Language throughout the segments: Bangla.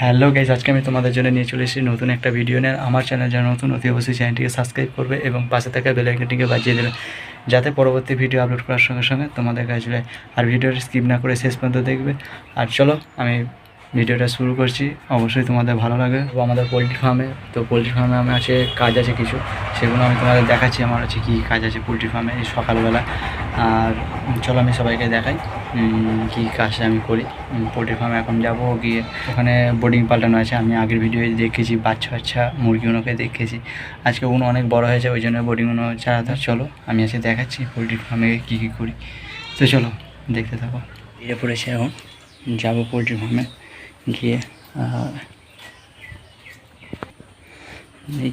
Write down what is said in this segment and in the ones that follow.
হ্যালো গাইজ, আজকে আমি তোমাদের জন্য নিয়ে চলে এসেছি নতুন একটা ভিডিও নিয়ে। আমার চ্যানেল যারা নতুন অতি অবশ্যই চ্যানেলটিকে সাবস্ক্রাইব করবে এবং পাশে থাকা বেল আইকনটিকে বাজিয়ে দেবে, যাতে পরবর্তী ভিডিও আপলোড করার সঙ্গে সঙ্গে তোমাদের কাছে যায়। আর ভিডিওটা স্কিপ না করে শেষ পর্যন্ত দেখবে। আর চলো আমি ভিডিওটা শুরু করছি। অবশ্যই তোমাদের ভালো লাগে। তো আমাদের পোলট্রি ফার্মে আমার আছে কাজ আছে কিছু, সেগুলো আমি তোমাদের দেখাচ্ছি। আমার আছে কী কাজ আছে পোলট্রি ফার্মে এই সকালবেলা। আর চলো আমি সবাইকে দেখাই কী কাজটা আমি করি। পোলট্রি ফার্মে এখন যাব, গিয়ে ওখানে বোর্ডিং পাল্টানো আছে। আমি আগের ভিডিওয়ে দেখেছি বাচ্চা মুরগিগুলোকে দেখেছি। আজকে উনো অনেক বড় হয়েছে, ওই জন্য বোর্ডিংগুলো চালাতে। চলো আমি এসে দেখাচ্ছি পোলট্রি ফার্মে কী কী করি। তো চলো দেখতে থাকো। বেরিয়ে পড়েছে, এখন যাবো পোলট্রি ফার্মে গিয়ে। এই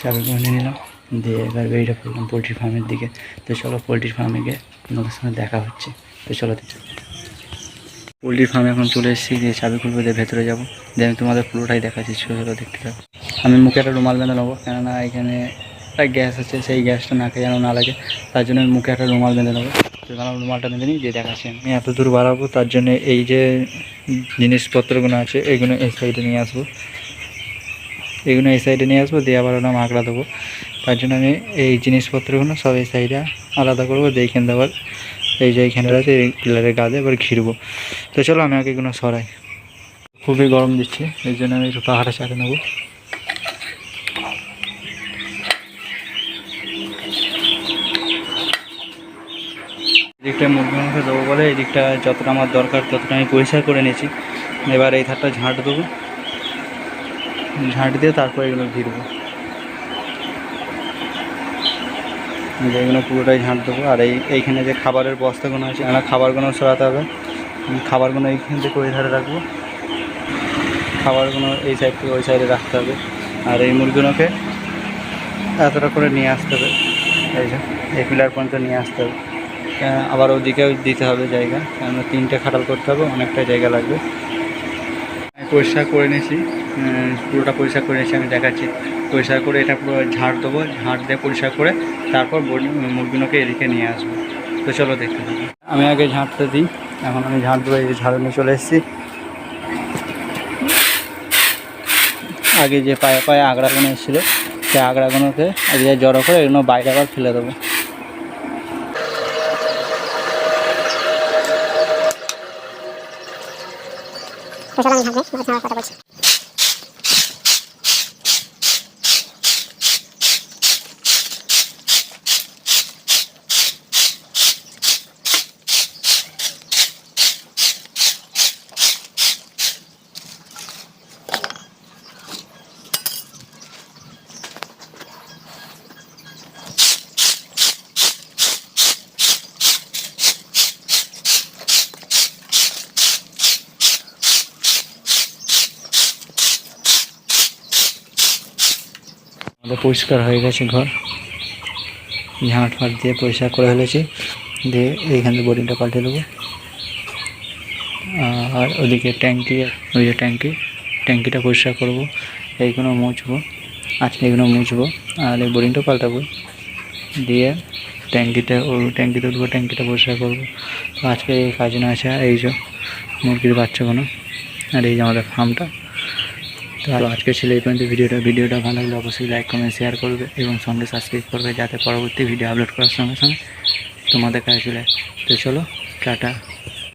চাবিগুলো নিয়ে নিলাম, দিয়ে এবার বেরিয়ে পড়লাম পোলট্রি ফার্মের দিকে। তো চলো পোলট্রি ফার্মে গিয়ে তোমাদের সঙ্গে দেখা হচ্ছে। তো চলো পোলট্রি ফার্মে এখন চলে এসেছি, দিয়ে চাবি খুলবো, দিয়ে ভেতরে যাবো, দিয়ে আমি তোমাদের পুরোটাই দেখাচ্ছি। চলো দেখতে থাকো। আমি মুখে একটা রুমাল বেঁধে নেবো, কেননা এখানে একটা গ্যাস আছে, সেই গ্যাসটা নাকে যেন না লাগে, তার জন্য আমি মুখে একটা রুমাল বেঁধে নেবো। তো রুমালটা বেঁধে নিই, দিয়ে দেখাচ্ছি আমি এত দূর বাড়াবো, তার জন্য এই যে জিনিসপত্রগুলো আছে এইগুলো এই সাইডে নিয়ে আসবো, দিয়ে আবার ওটা মাকড়া দেবো। তার জন্য আমি এই জিনিসপত্রগুলো সব এই সাইডে আলাদা করবো, দিয়ে এখানে আবার এই যে এইখানটা আছে এই পিলারের গাদে এবার ঘিরবো। তো চলো আমি আগে এগুলো সরাই। খুবই গরম দিচ্ছে, এই জন্য আমি একটু পাহাড়ে চাকে নেবো। এদিকটা মুরগিগুলোকে দেবো বলে এদিকটা যতটা আমার দরকার ততটা আমি পরিষ্কার করে নিয়েছি। এবার এই ধারটা ঝাঁট দেবো, ঝাঁট দিয়ে তারপর এগুলো ঘিরবো। এগুলো পুরোটাই ঝাঁট দেবো। আর এইখানে যে খাবারের বস্তাগুলো আছে, আমার খাবারগুলো সরাতে হবে। খাবারগুলো এইখান থেকে ওই ধারে রাখবো, খাবারগুলো এই সাইড থেকে ওই সাইডে রাখতে হবে। আর এই মুরগিগুলোকে এতটা করে নিয়ে আসতে হবে, এই যে এই পিলার পর্যন্ত নিয়ে আসতে হবে। আবার ওদিকেও দিতে হবে জায়গা, কেননা 3টে খাটাল করতে হবে, অনেকটা জায়গা লাগবে। আমি পরিষ্কার করে নিয়েছি, পুরোটা পরিষ্কার করে নিয়েছি, আমি দেখাচ্ছি। পরিষ্কার করে এটা পুরো ঝাড় দেবো, ঝাড় দিয়ে পরিষ্কার করে তারপর মুরগিগুলোকে এদিকে নিয়ে আসবো। তো চলো দেখতে থাকি। আমি আগে ঝাঁটতে দিই, এখন আমি ঝাঁট দেবো। এই যে ঝাড়ু নিয়ে চলে এসেছি। আগে যে পায়ে পায়ে আগড়াগুলো এসেছিলো, সেই আগড়াগুলোকে আগে জড়ো করে এগুলো বাইরে আবার ফেলে দেবো। কথা বলছি। আমাদের পরিষ্কার হয়ে গেছে ঘর, ঝাঁট ফাট দিয়ে পরিষ্কার করে ফেলেছি। দিয়ে এইখানে বোর্ডিংটা পাল্টে দেবো। আর ওদিকে ট্যাঙ্কি, ওই যে ট্যাঙ্কিটা পরিষ্কার করবো, এইগুলো মুছবো, আজকে এগুলো মুছবো। আর এই বোর্ডিংটা পাল্টাবো, দিয়ে ট্যাঙ্কিতে উঠবো, ট্যাঙ্কিটা পরিষ্কার করবো। তো আজকে এই কাজ না আছে। এই যে মুরগির বাচ্চাগুলো, আর এই যে আমাদের ফার্মটা। তো আজকে ছিল এই পর্যন্ত ভিডিওটা ভালো লাগলে অবশ্যই লাইক কমেন্ট শেয়ার করবে এবং সঙ্গে সাবস্ক্রাইব করবে, যাতে পরবর্তী ভিডিও আপলোড করার সঙ্গে সঙ্গে তোমাদের কাছে চলে। তো চলো টাটা।